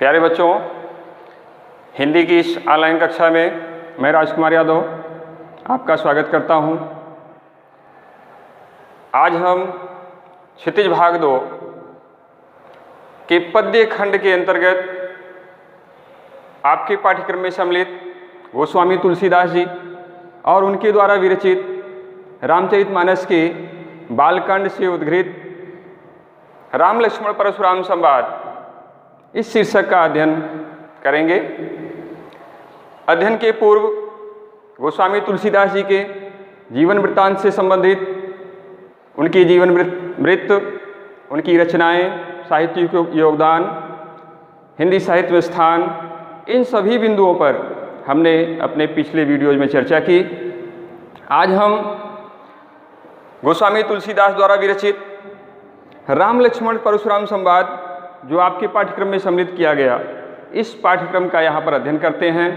प्यारे बच्चों, हिंदी की इस ऑनलाइन कक्षा में मैं राजकुमार यादव आपका स्वागत करता हूं। आज हम क्षितिज भाग 2 के पद्य खंड के अंतर्गत आपके पाठ्यक्रम में सम्मिलित गोस्वामी तुलसीदास जी और उनके द्वारा विरचित रामचरितमानस के बालकांड से उद्घृत राम लक्ष्मण परशुराम संवाद इस शीर्षक का अध्ययन करेंगे। अध्ययन के पूर्व गोस्वामी तुलसीदास जी के जीवन वृत्तांत से संबंधित उनकी जीवन वृत्त, उनकी रचनाएं, साहित्यिक योगदान, हिंदी साहित्य में स्थान, इन सभी बिंदुओं पर हमने अपने पिछले वीडियोज में चर्चा की। आज हम गोस्वामी तुलसीदास द्वारा विरचित राम लक्ष्मण परशुराम संवाद जो आपके पाठ्यक्रम में सम्मिलित किया गया, इस पाठ्यक्रम का यहाँ पर अध्ययन करते हैं।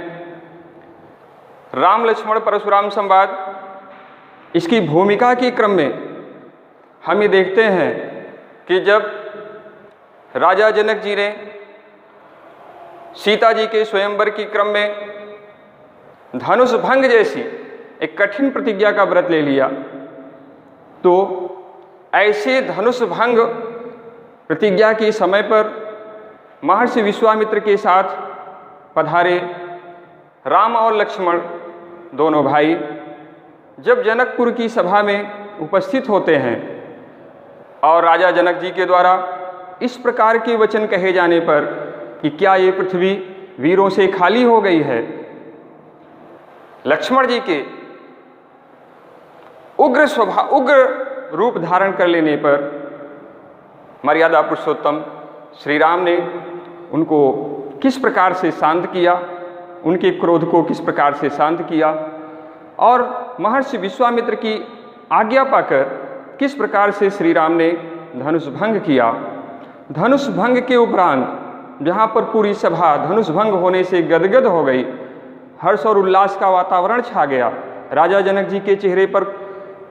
राम लक्ष्मण परशुराम संवाद, इसकी भूमिका के क्रम में हम ये देखते हैं कि जब राजा जनक जी ने सीता जी के स्वयंवर के क्रम में धनुष भंग जैसी एक कठिन प्रतिज्ञा का व्रत ले लिया, तो ऐसे धनुष भंग प्रतिज्ञा के समय पर महर्षि विश्वामित्र के साथ पधारे राम और लक्ष्मण दोनों भाई जब जनकपुर की सभा में उपस्थित होते हैं और राजा जनक जी के द्वारा इस प्रकार के वचन कहे जाने पर कि क्या ये पृथ्वी वीरों से खाली हो गई है, लक्ष्मण जी के उग्र रूप धारण कर लेने पर मर्यादा पुरुषोत्तम श्री राम ने उनको किस प्रकार से शांत किया, उनके क्रोध को किस प्रकार से शांत किया और महर्षि विश्वामित्र की आज्ञा पाकर किस प्रकार से श्री राम ने धनुष भंग किया। धनुष भंग के उपरांत जहाँ पर पूरी सभा धनुष भंग होने से गदगद हो गई, हर्ष और उल्लास का वातावरण छा गया, राजा जनक जी के चेहरे पर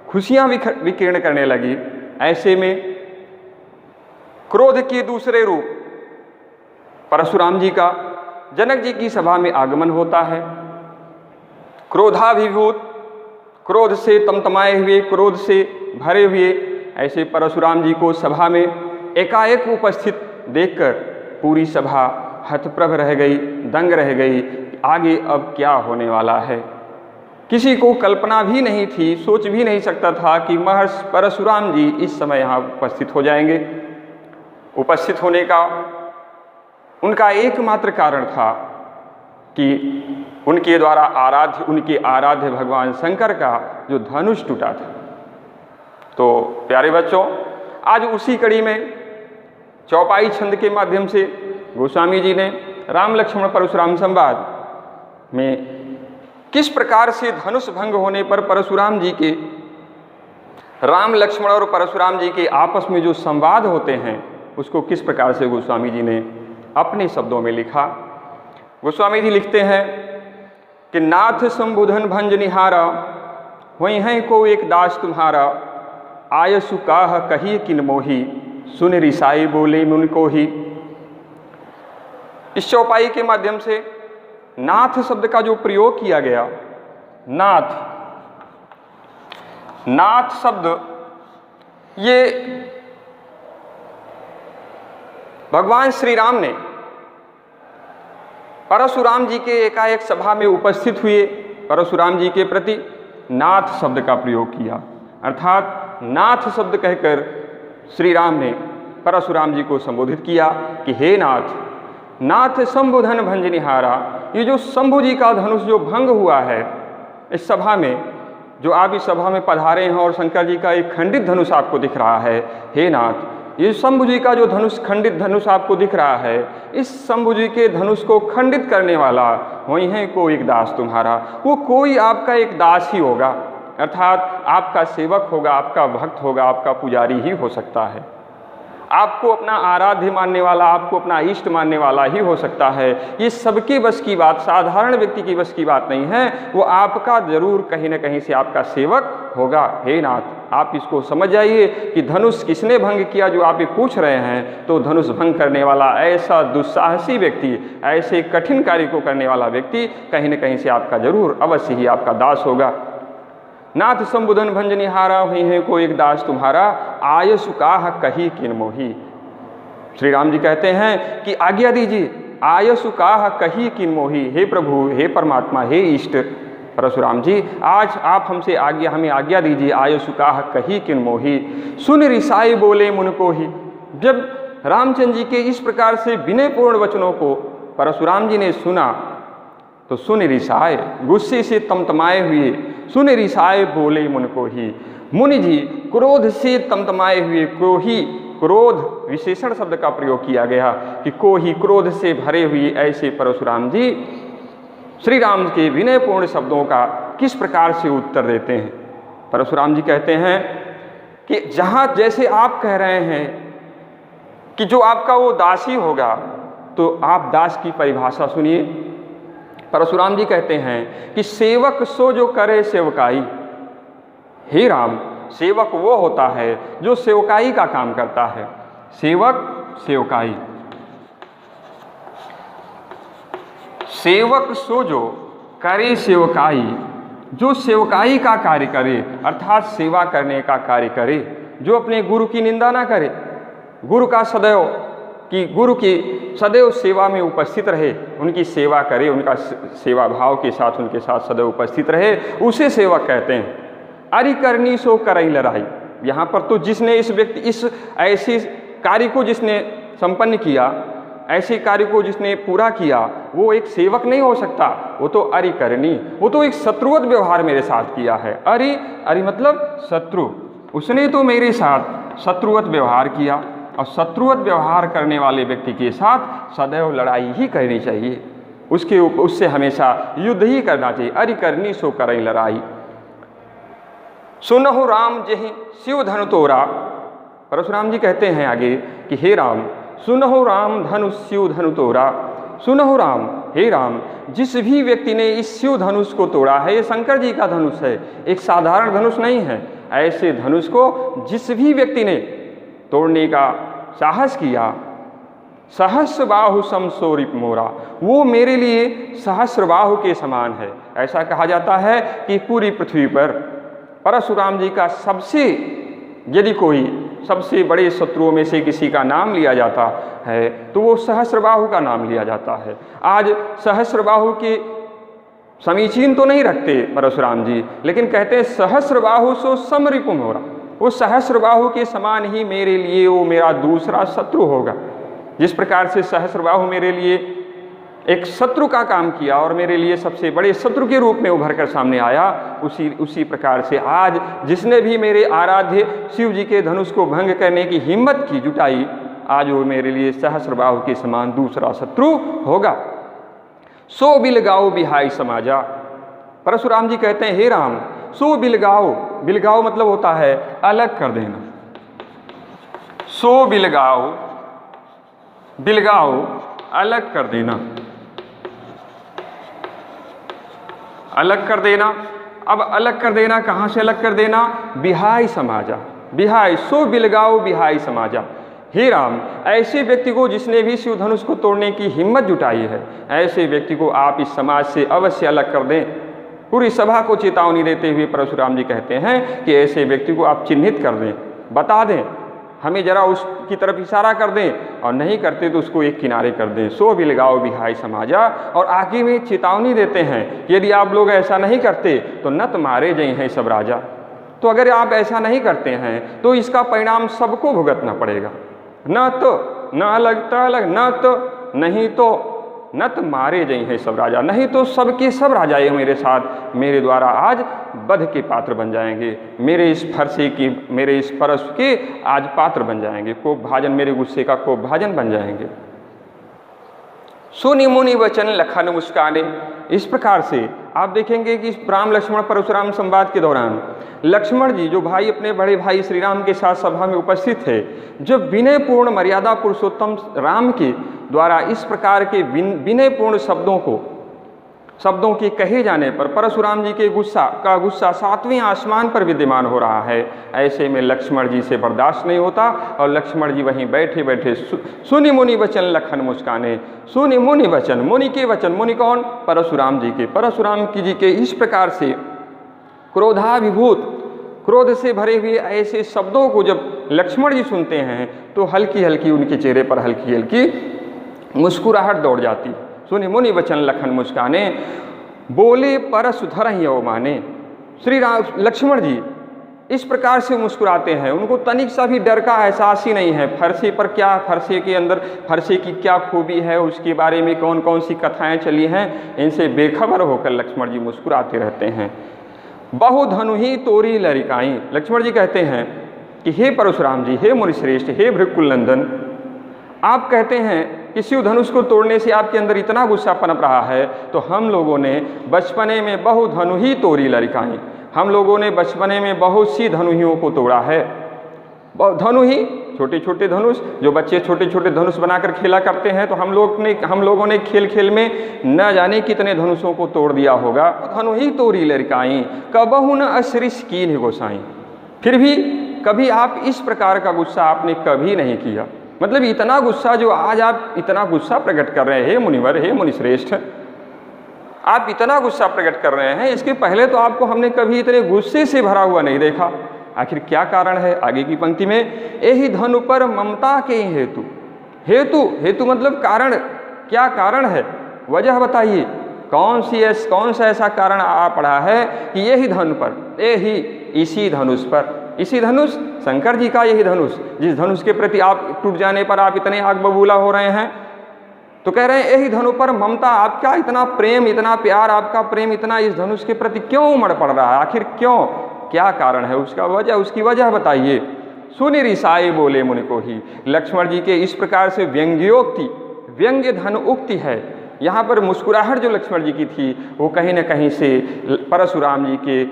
खुशियाँ विकीर्ण करने लगी। ऐसे में क्रोध के दूसरे रूप परशुराम जी का जनक जी की सभा में आगमन होता है। क्रोधाभिभूत, क्रोध से तमतमाए हुए, क्रोध से भरे हुए ऐसे परशुराम जी को सभा में एकाएक उपस्थित देखकर पूरी सभा हतप्रभ रह गई, दंग रह गई। आगे अब क्या होने वाला है, किसी को कल्पना भी नहीं थी, सोच भी नहीं सकता था कि महर्षि परशुराम जी इस समय यहाँ उपस्थित हो जाएंगे। उपस्थित होने का उनका एकमात्र कारण था कि उनके द्वारा उनके आराध्य भगवान शंकर का जो धनुष टूटा था। तो प्यारे बच्चों, आज उसी कड़ी में चौपाई छंद के माध्यम से गोस्वामी जी ने राम लक्ष्मण परशुराम संवाद में किस प्रकार से धनुष भंग होने पर परशुराम जी के, राम लक्ष्मण और परशुराम जी के आपस में जो संवाद होते हैं उसको किस प्रकार से गोस्वामी जी ने अपने शब्दों में लिखा। गोस्वामी जी लिखते हैं कि नाथ संबुधन भंज निहारा, वहीं है को एक दास तुम्हारा, आयसु काह कही किन मोही, सुन रिसाई बोले मुन को ही। इस चौपाई के माध्यम से नाथ शब्द का जो प्रयोग किया गया, नाथ शब्द ये भगवान श्री राम ने परशुराम जी के एकाएक सभा में उपस्थित हुए परशुराम जी के प्रति नाथ शब्द का प्रयोग किया। अर्थात नाथ शब्द कहकर श्री राम ने परशुराम जी को संबोधित किया कि हे नाथ, नाथ शंभुधन भंज निहारा। ये जो शंभु जी का धनुष जो भंग हुआ है इस सभा में, जो आप इस सभा में पधारे हैं और शंकर जी का एक खंडित धनुष आपको दिख रहा है, हे नाथ, ये शंभु जी का जो धनुष, खंडित धनुष आपको दिख रहा है, इस शंभु जी के धनुष को खंडित करने वाला वही है को एक दास तुम्हारा। वो कोई आपका एक दास ही होगा, अर्थात आपका सेवक होगा, आपका भक्त होगा, आपका पुजारी ही हो सकता है। आपको अपना आराध्य मानने वाला, आपको अपना इष्ट मानने वाला ही हो सकता है। ये सबके बस की बात, साधारण व्यक्ति की बस की बात नहीं है। वो आपका जरूर कहीं न कहीं से आपका सेवक होगा। हे नाथ, आप इसको समझ जाइए कि धनुष किसने भंग किया जो आप ये पूछ रहे हैं। तो धनुष भंग करने वाला ऐसा दुस्साहसी व्यक्ति, ऐसे कठिन कार्य को करने वाला व्यक्ति कहीं न कहीं से आपका जरूर अवश्य ही आपका दास होगा। नाथ संबुधन भंजनिहारा, वही है को एक दास तुम्हारा, आयसु काह कही किन मोही। श्री राम जी कहते हैं कि आज्ञा दीजिए, आयसु काह कही किन मोही। हे प्रभु, हे परमात्मा, हे इष्ट परशुराम जी, आज आप हमसे हमें आज्ञा दीजिए। आयसु काह कही किन मोही, सुन रिसाई बोले मुन को ही। जब रामचंद्र जी के इस प्रकार से विनयपूर्ण वचनों को परशुराम जी ने सुना तो सुन रिसाए, गुस्से से तमतमाए हुए, सुन रिसाए बोले मुन को ही। मुनि जी क्रोध से तमतमाए हुए, को ही, क्रोध विशेषण शब्द का प्रयोग किया गया कि को ही, क्रोध से भरे हुए ऐसे परशुराम जी श्री राम के विनयपूर्ण शब्दों का किस प्रकार से उत्तर देते हैं। परशुराम जी कहते हैं कि जहाँ जैसे आप कह रहे हैं कि जो आपका वो दासी होगा, तो आप दास की परिभाषा सुनिए। परशुराम जी कहते हैं कि सेवक सो जो करे सेवकाई। हे राम, सेवक वो होता है जो सेवकाई का काम करता है। सेवक सेवकाई, सेवक सो जो करे सेवकाई, जो सेवकाई का कार्य करे अर्थात सेवा करने का कार्य करे, जो अपने गुरु की निंदा ना करे, गुरु का सदैव कि गुरु की सदैव सेवा में उपस्थित रहे, उनकी सेवा करे, उनका सेवा भाव के साथ उनके साथ सदैव उपस्थित रहे, उसे सेवक कहते हैं। अरि करनी सो करई लड़ाई। यहाँ पर तो जिसने इस व्यक्ति इस ऐसे कार्य को जिसने संपन्न किया, ऐसे कार्य को जिसने पूरा किया, वो एक सेवक नहीं हो सकता। वो तो अरि करनी, वो तो एक शत्रुवत व्यवहार मेरे साथ किया है। अरि, अरि मतलब शत्रु, उसने तो मेरे साथ शत्रुवत व्यवहार किया। और शत्रुवत व्यवहार करने वाले व्यक्ति के साथ सदैव लड़ाई ही करनी चाहिए, उससे हमेशा युद्ध ही करना चाहिए। अरि करनी सो करई लड़ाई। सुनहु राम जहि शिव धनु तोरा। परशुराम जी कहते हैं आगे कि हे राम, सुनहु राम धनुष शिव धनु तोरा। सुनहु राम, हे राम, जिस भी व्यक्ति ने इस शिव धनुष को तोड़ा है, ये शंकर जी का धनुष है, एक साधारण धनुष नहीं है। ऐसे धनुष को जिस भी व्यक्ति ने तोड़ने का साहस किया, सहस्र बाहु सम सो रिप मोरा, वो मेरे लिए सहस्र बाहु के समान है। ऐसा कहा जाता है कि पूरी पृथ्वी पर परशुराम जी का सबसे, यदि कोई सबसे बड़े शत्रुओं में से किसी का नाम लिया जाता है तो वो सहस्रबाहु का नाम लिया जाता है। आज सहस्रबाहु के समीचीन तो नहीं रखते परशुराम जी, लेकिन कहते हैं सहस्रबाहु सो समरिपु मोरा। वो सहस्रबाहु के समान ही मेरे लिए वो मेरा दूसरा शत्रु होगा। जिस प्रकार से सहस्रबाहु मेरे लिए एक शत्रु का काम किया और मेरे लिए सबसे बड़े शत्रु के रूप में उभर कर सामने आया, उसी प्रकार से आज जिसने भी मेरे आराध्य शिव जी के धनुष को भंग करने की हिम्मत की जुटाई, आज वो मेरे लिए सहस्रबाहु के समान दूसरा शत्रु होगा। सो बिलगाओ बिहाई समाजा। परशुराम जी कहते हैं हे राम, सो बिलगाओ, बिलगाओ मतलब होता है अलग कर देना। सो बिलगाओ, बिलगाओ अलग कर देना, अलग कर देना। अब अलग कर देना, कहाँ से अलग कर देना? बिहाई समाजा, बिहाई, सो बिलगाओ बिहाई समाजा। हे राम, ऐसे व्यक्ति को जिसने भी शिव धनुष को तोड़ने की हिम्मत जुटाई है, ऐसे व्यक्ति को आप इस समाज से अवश्य अलग कर दें। पूरी सभा को चेतावनी देते हुए परशुराम जी कहते हैं कि ऐसे व्यक्ति को आप चिन्हित कर दें, बता दें, हमें जरा उसकी तरफ इशारा कर दें, और नहीं करते तो उसको एक किनारे कर दें। सो बिलगाओ बिहाई समाजा। और आगे में चेतावनी देते हैं कि यदि आप लोग ऐसा नहीं करते तो नत मारे जई हैं सब राजा। तो अगर आप ऐसा नहीं करते हैं तो इसका परिणाम सबको भुगतना पड़ेगा। न तो न लगता अलग, न तो नहीं तो नत मारे जई हैं सब राजा, नहीं तो सबके सब राजाएं मेरे साथ मेरे द्वारा आज वध के पात्र बन जाएंगे, मेरे इस फरसे की, मेरे इस परस के आज पात्र बन जाएंगे, कोप भाजन, मेरे गुस्से का कोप भाजन बन जाएंगे। सुनि मुनि वचन लखन मुस्काने। इस प्रकार से आप देखेंगे कि राम लक्ष्मण परशुराम संवाद के दौरान लक्ष्मण जी, जो भाई अपने बड़े भाई श्री राम के साथ सभा में उपस्थित थे, जब विनयपूर्ण मर्यादा पुरुषोत्तम राम के द्वारा इस प्रकार के विनयपूर्ण शब्दों को शब्दों के कहे जाने पर परशुराम जी के गुस्सा 7वें आसमान पर विद्यमान हो रहा है। ऐसे में लक्ष्मण जी से बर्दाश्त नहीं होता और लक्ष्मण जी वहीं बैठे बैठे सुनि मुनि वचन लखन मुस्काने। सुनि मुनि वचन, मुनि के वचन, मुनि कौन? परशुराम जी के। परशुराम जी के इस प्रकार से क्रोधाभिभूत, क्रोध से भरे हुए ऐसे शब्दों को जब लक्ष्मण जी सुनते हैं तो हल्की हल्की उनके चेहरे पर हल्की हल्की मुस्कुराहट दौड़ जाती। सुनि मुनि वचन लखन मुस्काने, बोले परशु धरहिं माने। श्री राम लक्ष्मण जी इस प्रकार से मुस्कुराते हैं, उनको तनिक सा भी डर का एहसास ही नहीं है। फरसे पर क्या, फरसे के अंदर फरसे की क्या खूबी है, उसके बारे में कौन कौन सी कथाएं चली हैं, इनसे बेखबर होकर लक्ष्मण जी मुस्कुराते रहते हैं। बहु धनु ही तोरी लरिकाई। लक्ष्मण जी कहते हैं कि हे परशुराम जी, हे मुनिश्रेष्ठ, हे भृगुकुल नंदन, आप कहते हैं कि शिव धनुष को तोड़ने से आपके अंदर इतना गुस्सा पनप रहा है, तो हम लोगों ने बचपने में बहु धनु ही तोरी लरिकाई, हम लोगों ने बचपने में बहुत सी धनुहियों को तोड़ा है। धनु ही छोटे छोटे धनुष, जो बच्चे छोटे छोटे धनुष बनाकर खेला करते हैं, तो हम लोगों ने खेल खेल में न जाने कितने धनुषों को तोड़ दिया होगा। धनु ही तोरी लरिकाई, कबहु न अश्रिस कीन्ह गोसाई। फिर भी कभी आप इस प्रकार का गुस्सा आपने कभी नहीं किया। मतलब इतना गुस्सा, जो आज आप इतना गुस्सा प्रकट कर रहे हैं, हे मुनिवर, हे मुनिश्रेष्ठ, आप इतना गुस्सा प्रकट कर रहे हैं, इसके पहले तो आपको हमने कभी इतने गुस्से से भरा हुआ नहीं देखा। आखिर क्या कारण है? आगे की पंक्ति में, यही धनु पर ममता के हेतु। हेतु, हेतु मतलब कारण। क्या कारण है? वजह बताइए। कौन सा ऐसा कारण आ पड़ा है कि यही धनु पर, यही इसी धनुष पर, इसी धनुष शंकर जी का यही धनुष, जिस धनुष के प्रति आप टूट जाने पर आप इतने आग बबूला हो रहे हैं, तो कह रहे हैं यही धनु पर ममता, आपका इतना प्रेम, इतना प्यार, आपका प्रेम इतना इस धनुष के प्रति क्यों उमड़ पड़ रहा है? आखिर क्यों, क्या कारण है? उसकी वजह बताइए। सुनि रिसाए बोले मुनि को ही। लक्ष्मण जी के इस प्रकार से व्यंग्य धन उक्ति है। यहाँ पर मुस्कुराहट जो लक्ष्मण जी की थी, वो कहीं न कहीं से परशुराम जी के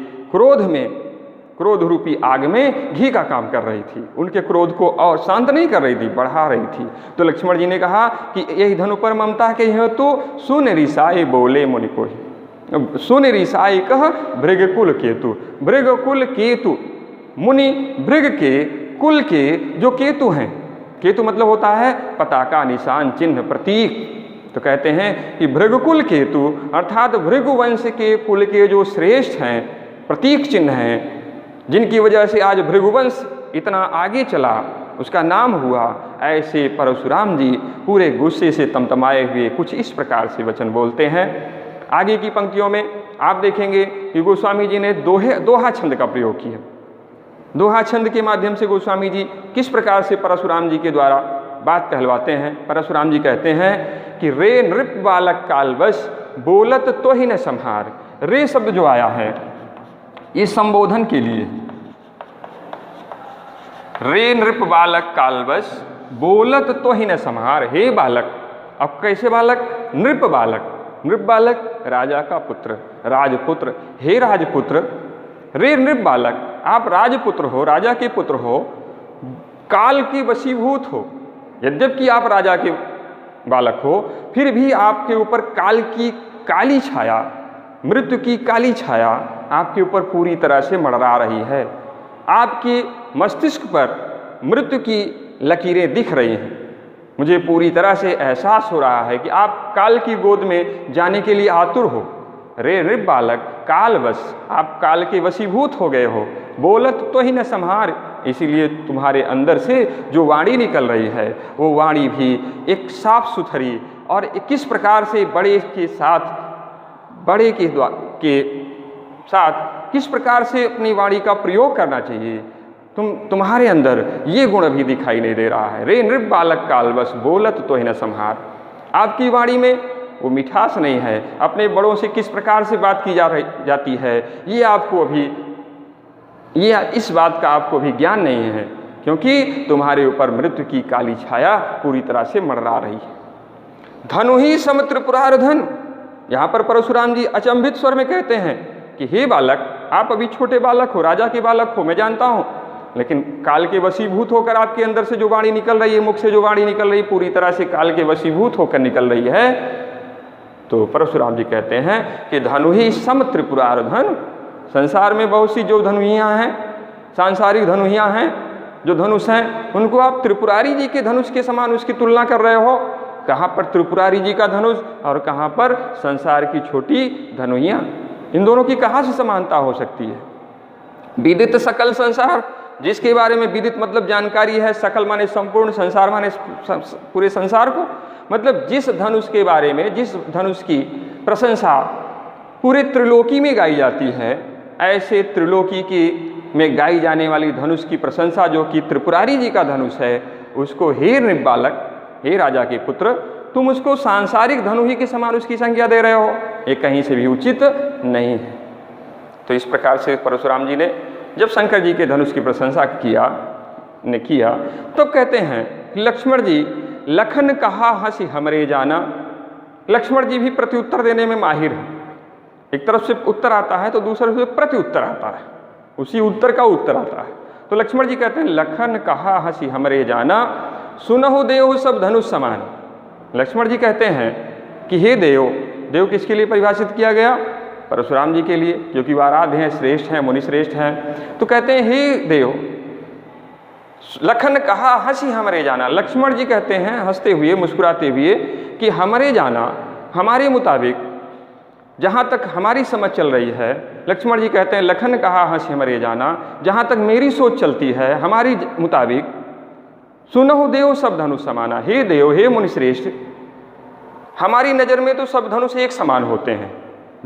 क्रोध रूपी आग में घी का काम कर रही थी। उनके क्रोध को और शांत नहीं कर रही थी, बढ़ा रही थी। तो लक्ष्मण जी ने कहा कि यही धनु पर ममता के हेतु सुन रिसाए बोले मुनि को ही। सुन रिसाए कह भृगकुल केतु। भृगकुल केतु, मुनि भृग के कुल के जो केतु हैं, केतु मतलब होता है पताका, निशान, चिन्ह, प्रतीक। तो कहते हैं कि भृगकुल केतु अर्थात भृगुवंश के कुल के जो श्रेष्ठ हैं, प्रतीक चिन्ह हैं, जिनकी वजह से आज भृगुवंश इतना आगे चला, उसका नाम हुआ, ऐसे परशुराम जी पूरे गुस्से से तमतमाए हुए कुछ इस प्रकार से वचन बोलते हैं। आगे की पंक्तियों में आप देखेंगे कि गोस्वामी जी ने दोहा छंद का प्रयोग किया। दोहा छंद के माध्यम से गोस्वामी जी किस प्रकार से परशुराम जी के द्वारा बात कहलवाते हैं। परशुराम जी कहते हैं कि रे नृप बालक कालवश बोलत तो ही न संहार। रे शब्द जो आया है ये संबोधन के लिए। रे नृप बालक कालवश बोलत तो ही न संहार। हे बालक, अब कैसे बालक? नृप बालक। नृप बालक राजा का पुत्र, राजपुत्र। हे राजपुत्र, रे नृप बालक, आप राजपुत्र हो, राजा के पुत्र हो, काल की वशीभूत हो। यद्यपि आप राजा के बालक हो, फिर भी आपके ऊपर काल की काली छाया, मृत्यु की काली छाया आपके ऊपर पूरी तरह से मंडरा रही है। आपके मस्तिष्क पर मृत्यु की लकीरें दिख रही हैं। मुझे पूरी तरह से एहसास हो रहा है कि आप काल की गोद में जाने के लिए आतुर हो। रे नृप बालक कालवश, आप काल के वशीभूत हो गए हो। बोलत तो ही न संहार, इसीलिए तुम्हारे अंदर से जो वाणी निकल रही है वो वाणी भी एक साफ सुथरी और किस प्रकार से बड़े के साथ किस प्रकार से अपनी वाणी का प्रयोग करना चाहिए, तुम्हारे अंदर ये गुण भी दिखाई नहीं दे रहा है। रे नृप बालक कालवश बोलत तो ही न संहार। आपकी वाणी में वो मिठास नहीं है। अपने बड़ों से किस प्रकार से बात की जाती है, ये आपको अभी इस बात का आपको भी ज्ञान नहीं है, क्योंकि तुम्हारे ऊपर मृत्यु की काली छाया पूरी तरह से मंडरा रही है। धनु ही सम त्रिपुरार्धन। यहाँ पर परशुराम जी अचंभित स्वर में कहते हैं कि हे बालक, आप अभी छोटे बालक हो, राजा के बालक हो, मैं जानता हूँ, लेकिन काल के वशीभूत होकर आपके अंदर से जो वाणी निकल रही है, मुख से जो वाणी निकल रही है, पूरी तरह से काल के वशीभूत होकर निकल रही है। तो परशुराम जी कहते हैं कि धनु ही सम त्रिपुरार धनु। संसार में बहुत सी जो धनुहियाँ हैं, सांसारिक धनुहियाँ हैं, जो धनुष हैं, उनको आप त्रिपुरारी जी के धनुष के समान उसकी तुलना कर रहे हो। कहाँ पर त्रिपुरारी जी का धनुष और कहाँ पर संसार की छोटी धनुहियाँ, इन दोनों की कहाँ से समानता हो सकती है। विदित सकल संसार, जिसके बारे में विदित मतलब जानकारी है, सकल माने संपूर्ण, संसार माने पूरे संसार को, मतलब जिस धनुष के बारे में, जिस धनुष की प्रशंसा पूरे त्रिलोकी में गाई जाती है, ऐसे त्रिलोकी की में गाई जाने वाली धनुष की प्रशंसा जो कि त्रिपुरारी जी का धनुष है, उसको हे नृबालक, हे राजा के पुत्र, तुम उसको सांसारिक धनु ही के समान उसकी संज्ञा दे रहे हो, ये कहीं से भी उचित नहीं है। तो इस प्रकार से परशुराम जी ने जब शंकर जी के धनुष की प्रशंसा किया तो कहते हैं लक्ष्मण जी, लखन कहा हंसी हमरे जाना। लक्ष्मण जी भी प्रत्युत्तर देने में माहिर है। एक तरफ से उत्तर आता है तो दूसरे से प्रत्युत्तर आता है, उसी उत्तर का उत्तर आता है। तो लक्ष्मण जी कहते हैं लखन कहा हंसी हमरे जाना, सुनहु देव सब धनुष समान। लक्ष्मण जी कहते हैं कि हे देव, देव किसके लिए परिभाषित किया गया? परशुराम जी के लिए, क्योंकि वो आराध्य हैं, श्रेष्ठ हैं, मुनि श्रेष्ठ हैं। तो कहते हैं हे देव, लखन कहा हंसी हमरे जाना। लक्ष्मण जी कहते हैं हंसते हुए, मुस्कुराते हुए कि हमरे जाना, हमारे मुताबिक, जहाँ तक हमारी समझ चल रही है, लक्ष्मण जी कहते हैं लखन कहा हंसी हमरे जाना, जहाँ तक मेरी सोच चलती है, हमारी मुताबिक, सुनहु देव सब धनुष समाना। हे देव, हे मुनिश्रेष्ठ, हमारी नज़र में तो सब धनुष एक समान होते हैं,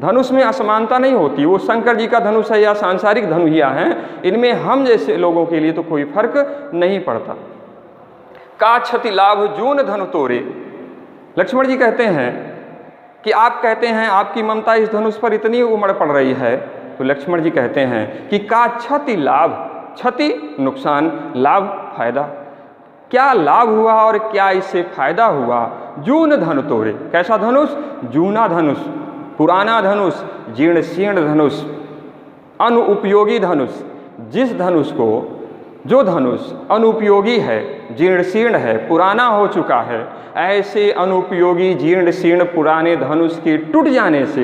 धनुष में असमानता नहीं होती। वो शंकर जी का धनुष है या सांसारिक धनुहिया हैं, इनमें हम जैसे लोगों के लिए तो कोई फर्क नहीं पड़ता। का क्षति लाभ जून धनु तोरे। लक्ष्मण जी कहते हैं कि आप कहते हैं आपकी ममता इस धनुष पर इतनी उमड़ पड़ रही है, तो लक्ष्मण जी कहते हैं कि का क्षति लाभ, क्षति नुकसान, लाभ फायदा, क्या लाभ हुआ और क्या इससे फायदा हुआ। जून धनु तोरे, कैसा धनुष? जूना धनुष, पुराना धनुष, जीर्ण शीर्ण धनुष, अनुपयोगी धनुष। जिस धनुष को, जो धनुष अनुपयोगी है, जीर्ण शीर्ण है, पुराना हो चुका है, ऐसे अनुपयोगी जीर्ण शीर्ण पुराने धनुष के टूट जाने से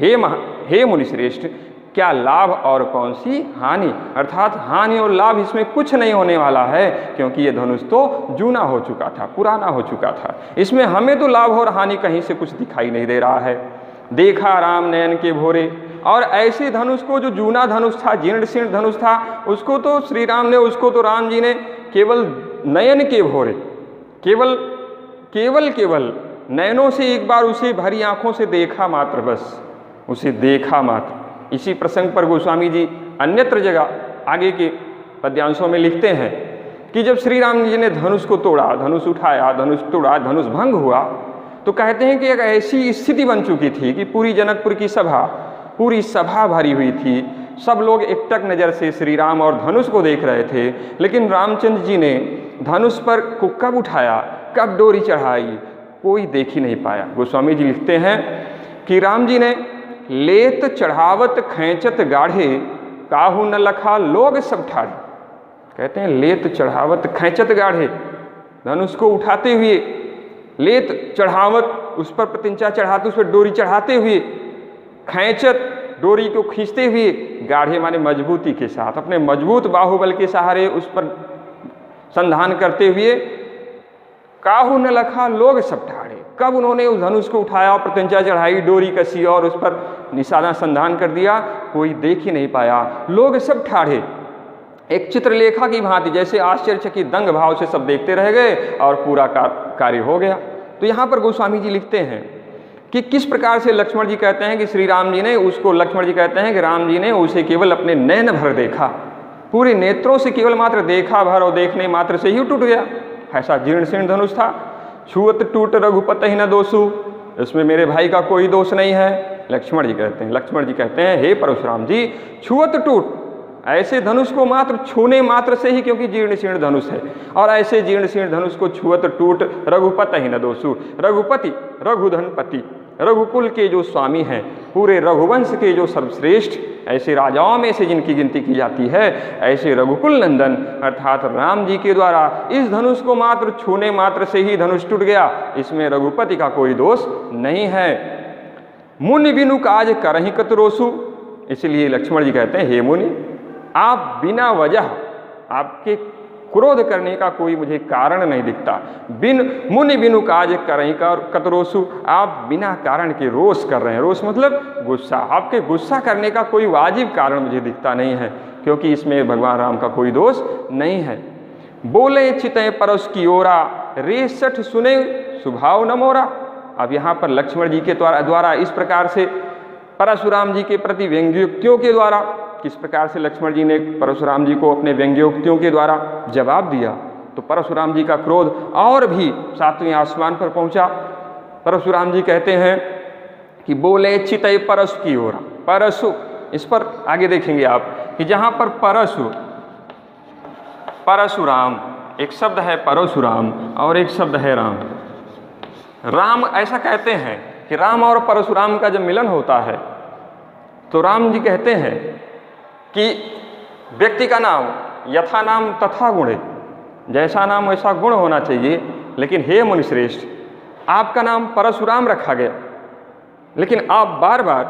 हे मुनिश्रेष्ठ, क्या लाभ और कौन सी हानि। अर्थात हानि और लाभ इसमें कुछ नहीं होने वाला है, क्योंकि ये धनुष तो जूना हो चुका था, पुराना हो चुका था। इसमें हमें तो लाभ और हानि कहीं से कुछ दिखाई नहीं दे रहा है। देखा राम नयन के भोरे, और ऐसे धनुष को जो जूना धनुष था, जीर्ण शीर्ण धनुष था, उसको तो श्री राम ने, उसको तो राम जी ने केवल नयन के भोरे, केवल नयनों से एक बार उसे भरी आंखों से देखा मात्र, बस उसे देखा मात्र। इसी प्रसंग पर गोस्वामी जी अन्यत्र जगह आगे के पद्यांशों में लिखते हैं कि जब श्री राम जी ने धनुष को तोड़ा, धनुष उठाया, धनुष तोड़ा, धनुष भंग हुआ, तो कहते हैं कि एक ऐसी स्थिति बन चुकी थी कि पूरी जनकपुर की सभा, पूरी सभा भरी हुई थी। सब लोग एकटक नज़र से श्री राम और धनुष को देख रहे थे, लेकिन रामचंद्र जी ने धनुष पर को कब उठाया, कब डोरी चढ़ाई, कोई देख ही नहीं पाया। गोस्वामी जी लिखते हैं कि राम जी ने लेत चढ़ावत खैंचत गाढ़े, काहू न लखा लोग सब ठाढ़े। कहते हैं लेत चढ़ावत खैंचत गाढ़े, धनुष को उठाते हुए, लेत चढ़ावत, उस पर प्रतिंचा चढ़ाते, उस पर डोरी चढ़ाते हुए, खैंचत डोरी को खींचते हुए, गाढ़े माने मजबूती के साथ, अपने मजबूत बाहुबल के सहारे उस पर संधान करते हुए, काहू न लखा लोग सब ठाढ़े। कब उन्होंने उस धनुष को उठाया, प्रतिंचा चढ़ाई, डोरी कसी और उस पर निशाना संधान कर दिया, कोई देख ही नहीं पाया, लोग सब ठाढ़े। एक चित्रलेखा की भांति, जैसे आश्चर्यचकित दंग भाव से सब देखते रह गए और पूरा कार्य हो गया। तो यहाँ पर गोस्वामी जी लिखते हैं कि किस प्रकार से लक्ष्मण जी कहते हैं कि श्री राम जी ने उसको, लक्ष्मण जी कहते हैं कि राम जी ने उसे केवल अपने नयन भर देखा, पूरे नेत्रों से केवल मात्र देखा भर, और देखने मात्र से ही टूट गया। ऐसा जीर्ण शीर्ण धनुष था। छुअत टूट रघुपति न दोषु, इसमें मेरे भाई का कोई दोष नहीं है। लक्ष्मण जी कहते हैं हे परशुराम जी, छुअत टूट, ऐसे धनुष को मात्र छूने मात्र से ही, क्योंकि जीर्ण शीर्ण धनुष है, और ऐसे जीर्ण शीर्ण धनुष को छुअत टूट रघुपति ही न दोषु। रघुपति, रघुधनपति, रघुकुल के जो स्वामी हैं, पूरे रघुवंश के जो सर्वश्रेष्ठ ऐसे राजाओं में से जिनकी गिनती की जाती है, ऐसे रघुकुल नंदन अर्थात राम जी के द्वारा इस धनुष को मात्र छूने मात्र से ही धनुष टूट गया, इसमें रघुपति का कोई दोष नहीं है। मुनि बिनु काज करहि कतरोसु। इसलिए लक्ष्मण जी कहते हैं, हे मुनि, आप बिना वजह आपके क्रोध करने का कोई मुझे कारण नहीं दिखता। मुनि बिनु काज करहि कतरोसु, आप बिना कारण के रोष कर रहे हैं। रोष मतलब गुस्सा। आपके गुस्सा करने का कोई वाजिब कारण मुझे दिखता नहीं है, क्योंकि इसमें भगवान राम का कोई दोष नहीं है। बोले चितय परस की ओरा, रे सठ सुने सुभाव न मोरा। अब यहाँ पर लक्ष्मण जी के द्वारा इस प्रकार से परशुराम जी के प्रति व्यंग्योक्तियों के द्वारा, किस प्रकार से लक्ष्मण जी ने परशुराम जी को अपने व्यंग्योक्तियों के द्वारा जवाब दिया, तो परशुराम जी का क्रोध और भी 7वें आसमान पर पहुंचा। परशुराम जी कहते हैं कि बोले चितय परसु की ओर। परशु, इस पर आगे देखेंगे आप कि जहाँ पर परशुराम, एक शब्द है परशुराम और एक शब्द है राम। राम, ऐसा कहते हैं कि राम और परशुराम का जब मिलन होता है तो राम जी कहते हैं कि व्यक्ति का नाम यथा नाम तथा गुणे, जैसा नाम वैसा गुण होना चाहिए। लेकिन हे मुनिश्रेष्ठ, आपका नाम परशुराम रखा गया, लेकिन आप बार बार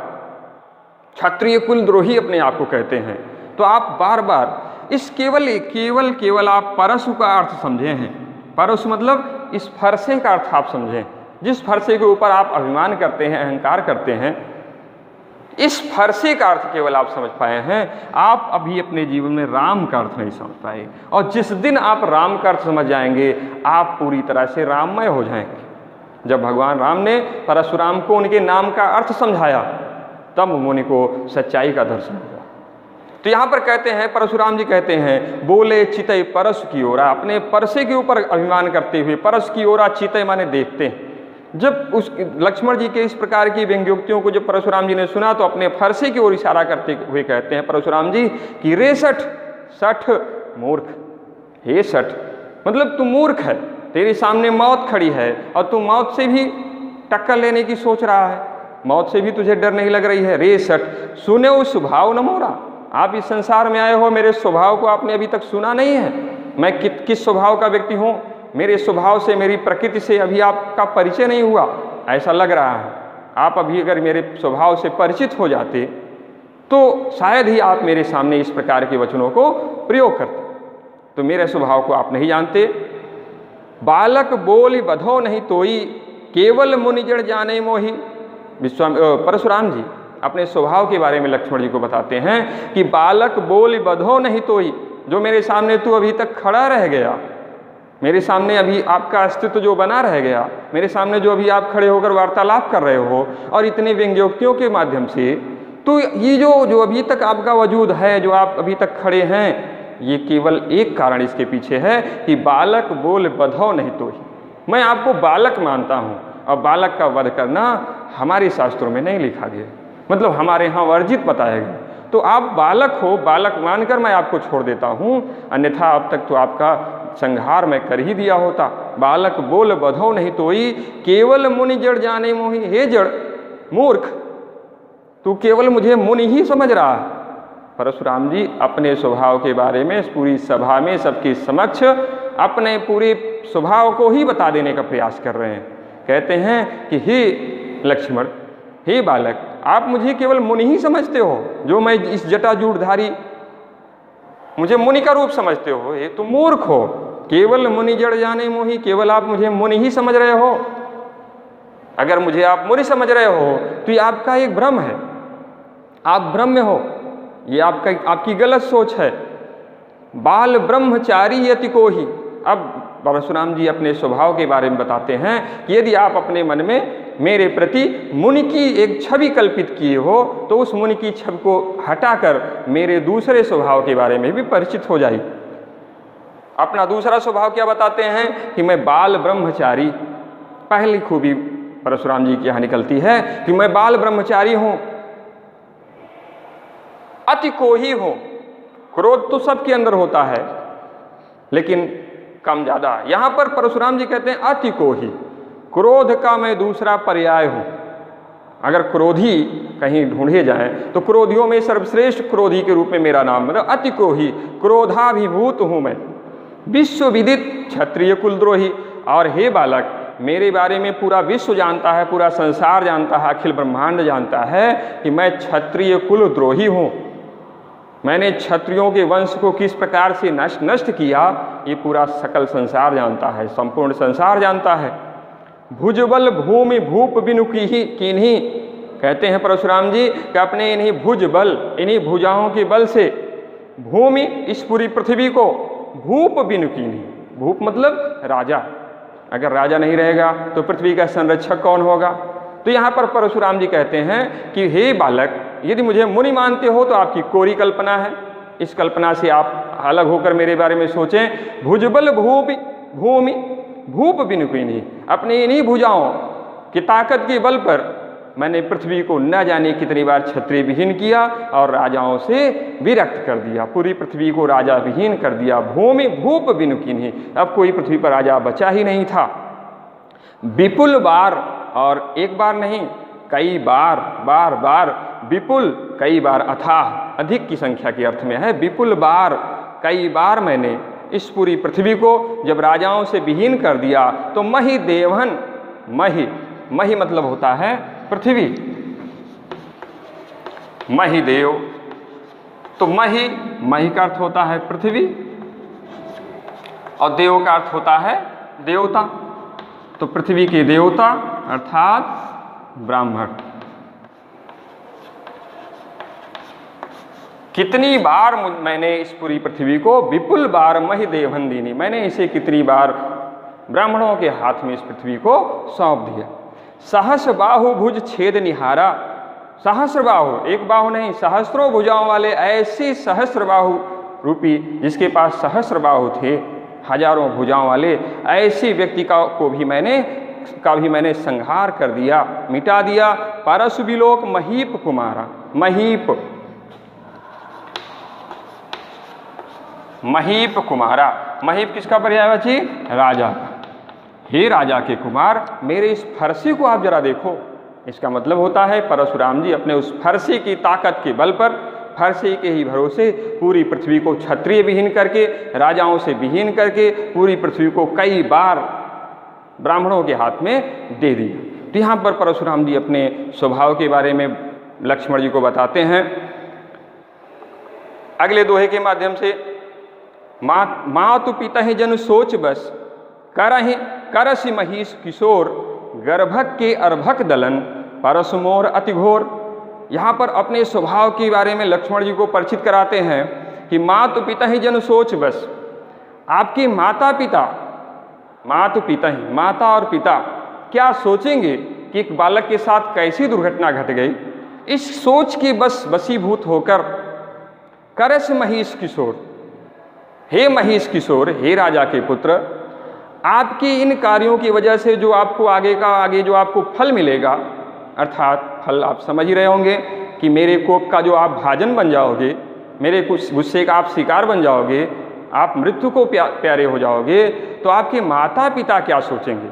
क्षत्रिय कुलद्रोही अपने आप को कहते हैं। तो आप बार बार इस केवल आप परशु का अर्थ समझे हैं। परशु मतलब इस फरसे का अर्थ आप समझें, जिस फरसे के ऊपर आप अभिमान करते हैं, अहंकार करते हैं, इस फरसे का अर्थ केवल आप समझ पाए हैं। आप अभी अपने जीवन में राम का अर्थ नहीं समझ पाए, और जिस दिन आप राम का अर्थ समझ जाएंगे, आप पूरी तरह से राममय हो जाएंगे। जब भगवान राम ने परशुराम को उनके नाम का अर्थ समझाया, तब मुनि को सच्चाई का दर्शन हुआ। तो यहाँ पर कहते हैं, परशुराम जी कहते हैं, बोले चितय परस की ओरा, अपने परसे के ऊपर अभिमान करते हुए, परस की ओरा चितय माने देखते हैं। जब उस लक्ष्मण जी के इस प्रकार की व्यंग्योक्तियों को जब परशुराम जी ने सुना, तो अपने फरसे की ओर इशारा करते हुए कहते हैं परशुराम जी कि रे सठ मूर्ख, हे सठ मतलब तू मूर्ख है, तेरे सामने मौत खड़ी है और तू मौत से भी टक्कर लेने की सोच रहा है, मौत से भी तुझे डर नहीं लग रही है। रे सठ सुने वो स्वभाव न मोरा, आप इस संसार में आए हो, मेरे स्वभाव को आपने अभी तक सुना नहीं है। मैं किस स्वभाव का व्यक्ति हूँ, मेरे स्वभाव से, मेरी प्रकृति से अभी आपका परिचय नहीं हुआ, ऐसा लग रहा है। आप अभी अगर मेरे स्वभाव से परिचित हो जाते तो शायद ही आप मेरे सामने इस प्रकार के वचनों को प्रयोग करते। तो मेरे स्वभाव को आप नहीं जानते। बालक बोली बधो नहीं तोई, केवल मुनि जड़ जाने मोही। परशुराम जी अपने स्वभाव के बारे में लक्ष्मण जी को बताते हैं कि बालक बोली बधो नहीं तोई, जो मेरे सामने तू अभी तक खड़ा रह गया, मेरे सामने अभी आपका अस्तित्व जो बना रह गया, मेरे सामने जो अभी आप खड़े होकर वार्तालाप कर रहे हो, और इतने व्यंग्योक्तियों के माध्यम से, तो ये जो अभी तक आपका वजूद है, जो आप अभी तक खड़े हैं, ये केवल एक कारण इसके पीछे है कि बालक बोल बधो नहीं तोही। मैं आपको बालक मानता हूँ, और बालक का वध करना हमारे शास्त्रों में नहीं लिखा गया, मतलब हमारे यहाँ वर्जित बताया गया। तो आप बालक हो, बालक मानकर मैं आपको छोड़ देता हूँ, अन्यथा अब तक तो आपका संहार मैं कर ही दिया होता। बालक बोल बधो नहीं तोई, केवल मुनि जड़ जाने मोही। हे जड़ मूर्ख, तू केवल मुझे मुनि ही समझ रहा है। परशुराम जी अपने स्वभाव के बारे में इस पूरी सभा में सबके समक्ष अपने पूरे स्वभाव को ही बता देने का प्रयास कर रहे हैं। कहते हैं कि हे लक्ष्मण, हे बालक, आप मुझे केवल मुनि ही समझते हो, जो मैं इस जटाजूटधारी, मुझे मुनि का रूप समझते हो, ये तुम मूर्ख हो। केवल मुनि जड़ जाने मोही, केवल आप मुझे मुनि ही समझ रहे हो। अगर मुझे आप मुनि समझ रहे हो तो ये आपका एक भ्रम है, आप भ्रम में हो, ये आपकी गलत सोच है। बाल ब्रह्मचारी यति को ही। अब परशुराम जी अपने स्वभाव के बारे में बताते हैं कि यदि आप अपने मन में मेरे प्रति मुनि की एक छवि कल्पित किए हो, तो उस मुनि की छवि को हटाकर मेरे दूसरे स्वभाव के बारे में भी परिचित हो जाइए। अपना दूसरा स्वभाव क्या बताते हैं कि मैं बाल ब्रह्मचारी। पहली खूबी परशुराम जी की यहाँ निकलती है कि मैं बाल ब्रह्मचारी हूँ, अति कोही हूँ। क्रोध तो सबके अंदर होता है, लेकिन कम ज़्यादा। यहाँ पर परशुराम जी कहते हैं अति कोही, क्रोध का मैं दूसरा पर्याय हूँ। अगर क्रोधी कहीं ढूंढे जाएं तो क्रोधियों में सर्वश्रेष्ठ क्रोधी के रूप में मेरा नाम, मतलब अति कोही, क्रोधाभिभूत हूँ मैं, विश्व विदित क्षत्रिय कुलद्रोही। और हे बालक, मेरे बारे में पूरा विश्व जानता है, पूरा संसार जानता है, अखिल ब्रह्मांड जानता है कि मैं क्षत्रिय कुलद्रोही हूँ। मैंने क्षत्रियों के वंश को किस प्रकार से नष्ट किया, ये पूरा सकल संसार जानता है, संपूर्ण संसार जानता है। भुजबल भूमि भूप बिनु कीन्ही, कहते हैं परशुराम जी कि अपने इन्हीं भुज बल, इन्हीं भुजाओं के बल से भूमि, इस पूरी पृथ्वी को, भूप बिनु कीन्ही, भूप मतलब राजा, अगर राजा नहीं रहेगा तो पृथ्वी का संरक्षक कौन होगा। तो यहाँ पर परशुराम जी कहते हैं कि हे बालक, यदि मुझे मुनि मानते हो तो आपकी कोरी कल्पना है, इस कल्पना से आप अलग होकर मेरे बारे में सोचें। भुजबल भूमि भूप बिनु कीन्ही, अपनी इन्हीं भुजाओं की ताकत के बल पर मैंने पृथ्वी को न जाने कितनी बार क्षत्रिय विहीन किया और राजाओं से विरक्त कर दिया, पूरी पृथ्वी को राजा विहीन कर दिया। भूमि भूप बिनु कीन्ही, अब कोई पृथ्वी पर राजा बचा ही नहीं था। विपुल बार, और एक बार नहीं कई बार, बार बार, विपुल कई बार, अथाह अधिक की संख्या के अर्थ में है। विपुल बार, कई बार मैंने इस पूरी पृथ्वी को जब राजाओं से विहीन कर दिया तो मही देवहन, मही मतलब होता है पृथ्वी, मही देव, तो मही का अर्थ होता है पृथ्वी और देव का अर्थ होता है देवता। तो पृथ्वी के देवता अर्थात ब्राह्मण, कितनी बार मैंने इस पूरी पृथ्वी को, विपुल बार मही देवहन दीनी, मैंने इसे कितनी बार ब्राह्मणों के हाथ में इस पृथ्वी को सौंप दिया। सहस्र बाहु भुज छेद निहारा, सहस्र बाहु, एक बाहु नहीं, सहस्रों भुजाओं वाले ऐसे सहस्र बाहु रूपी, जिसके पास सहस्र बाहु थे, हजारों भुजाओं वाले ऐसी व्यक्ति का भी मैंने संहार कर दिया, मिटा दिया। परशु बिलोक महीप कुमारा, महीप कुमारा, महीप किसका पर्यायवाची, राजा का। हे राजा के कुमार, मेरे इस फरसे को आप जरा देखो। इसका मतलब होता है परशुराम जी अपने उस फरसे की ताकत के बल पर, फरसे के ही भरोसे पूरी पृथ्वी को क्षत्रिय विहीन करके, राजाओं से विहीन करके पूरी पृथ्वी को कई बार ब्राह्मणों के हाथ में दे दिया। तो यहाँ पर परशुराम जी अपने स्वभाव के बारे में लक्ष्मण जी को बताते हैं अगले दोहे के माध्यम से। मातु पिता ही जन सोच बस, करसि महिष किशोर, गर्भक के अर्भक दलन, परसु मोर अति घोर। यहाँ पर अपने स्वभाव के बारे में लक्ष्मण जी को परिचित कराते हैं कि मातु पिता ही जन सोच बस, आपके माता पिता, माता और पिता क्या सोचेंगे कि एक बालक के साथ कैसी दुर्घटना घट गई, इस सोच के बस वशीभूत होकर करस महिष किशोर, हे महिष किशोर, हे राजा के पुत्र, आपके इन कार्यों की वजह से जो आपको आगे जो आपको फल मिलेगा, अर्थात फल आप समझ ही रहे होंगे कि मेरे कोप का जो आप भाजन बन जाओगे, मेरे कुछ गुस्से का आप शिकार बन जाओगे, आप मृत्यु को प्यारे हो जाओगे, तो आपके माता पिता क्या सोचेंगे,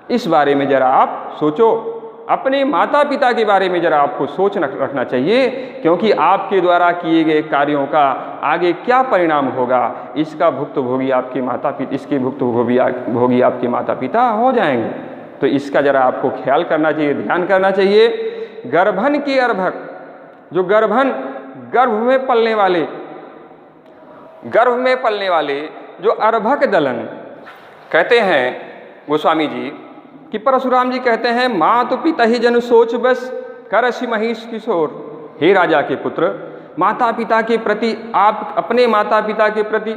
इस बारे में जरा आप सोचो। अपने माता पिता के बारे में जरा आपको सोच रखना चाहिए, क्योंकि आपके द्वारा किए गए कार्यों का आगे क्या परिणाम होगा, इसका भुक्तभोगी आपके माता पिता, इसके भुक्तभोगी आपके माता पिता हो जाएंगे। तो इसका जरा आपको ख्याल करना चाहिए, ध्यान करना चाहिए। गर्भन के अर्भक, जो गर्भन, गर्भ में पलने वाले जो अर्भक दलन, कहते हैं गोस्वामी जी कि परशुराम जी कहते हैं मातु पिता ही जन सोच बस, करसि महिष किशोर, हे राजा के पुत्र, माता पिता के प्रति, आप अपने माता पिता के प्रति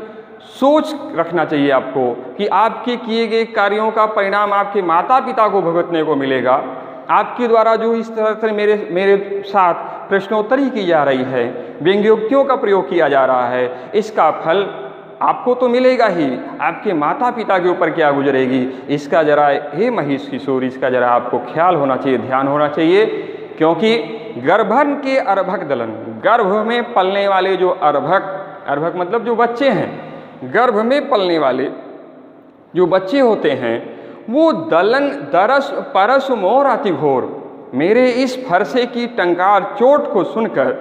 सोच रखना चाहिए आपको कि आपके किए गए कार्यों का परिणाम आपके माता पिता को भुगतने को मिलेगा। आपके द्वारा जो इस तरह से मेरे साथ प्रश्नोत्तरी की जा रही है, व्यंग्योक्तियों का प्रयोग किया जा रहा है, इसका फल आपको तो मिलेगा ही, आपके माता पिता के ऊपर क्या गुजरेगी, इसका जरा, हे महिष किशोर, इसका जरा आपको ख्याल होना चाहिए, ध्यान होना चाहिए। क्योंकि गर्भन के अर्भक दलन, गर्भ में पलने वाले जो अर्भक मतलब जो बच्चे हैं, गर्भ में पलने वाले जो बच्चे होते हैं, वो दलन दरस परसु मोर अति घोर, मेरे इस फरसे की टंकार चोट को सुनकर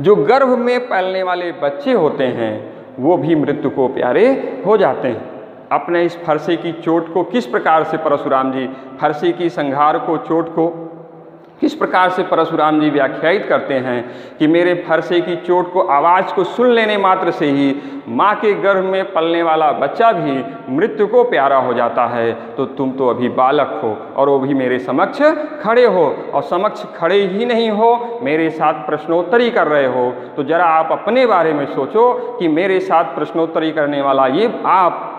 जो गर्भ में पलने वाले बच्चे होते हैं वो भी मृत्यु को प्यारे हो जाते हैं। अपने इस फरसे की चोट को किस प्रकार से परशुराम जी फरसे की संहार को, चोट को किस प्रकार से परशुराम जी व्याख्यायित करते हैं कि मेरे फरसे की चोट को, आवाज़ को सुन लेने मात्र से ही माँ के गर्भ में पलने वाला बच्चा भी मृत्यु को प्यारा हो जाता है। तो तुम तो अभी बालक हो और वो भी मेरे समक्ष खड़े हो, और समक्ष खड़े ही नहीं हो, मेरे साथ प्रश्नोत्तरी कर रहे हो। तो जरा आप अपने बारे में सोचो कि मेरे साथ प्रश्नोत्तरी करने वाला ये आप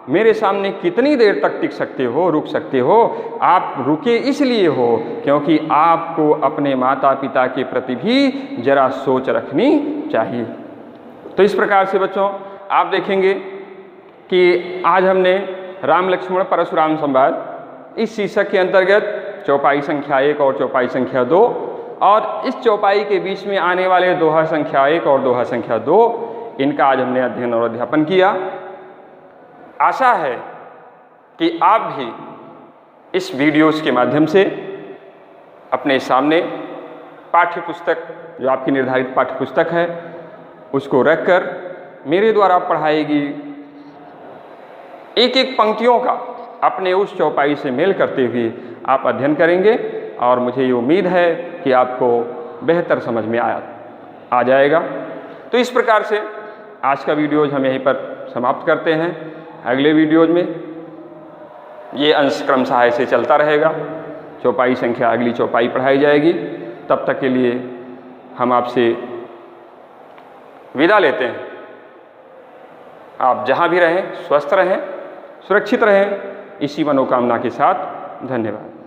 मेरे सामने कितनी देर तक टिक सकते हो, रुक सकते हो। आप रुके इसलिए हो क्योंकि आपको अपने माता पिता के प्रति भी जरा सोच रखनी चाहिए। तो इस प्रकार से बच्चों आप देखेंगे कि आज हमने राम लक्ष्मण परशुराम संवाद इस शीर्षक के अंतर्गत चौपाई संख्या 1 और चौपाई संख्या 2 और इस चौपाई के बीच में आने वाले दोहा संख्या 1 और दोहा संख्या 2 इनका आज हमने अध्ययन और अध्यापन किया। आशा है कि आप भी इस वीडियोस के माध्यम से अपने सामने पाठ्य पुस्तक, जो आपकी निर्धारित पाठ्य पुस्तक है, उसको रखकर मेरे द्वारा पढ़ाई गई एक एक पंक्तियों का अपने उस चौपाई से मेल करते हुए आप अध्ययन करेंगे और मुझे ये उम्मीद है कि आपको बेहतर समझ में आ जाएगा। तो इस प्रकार से आज का वीडियोज हम यहीं पर समाप्त करते हैं। अगले वीडियोज में ये अंश क्रमशः ऐसे चलता रहेगा, चौपाई संख्या अगली चौपाई पढ़ाई जाएगी। तब तक के लिए हम आपसे विदा लेते हैं। आप जहाँ भी रहें स्वस्थ रहें, सुरक्षित रहें, इसी मनोकामना के साथ धन्यवाद।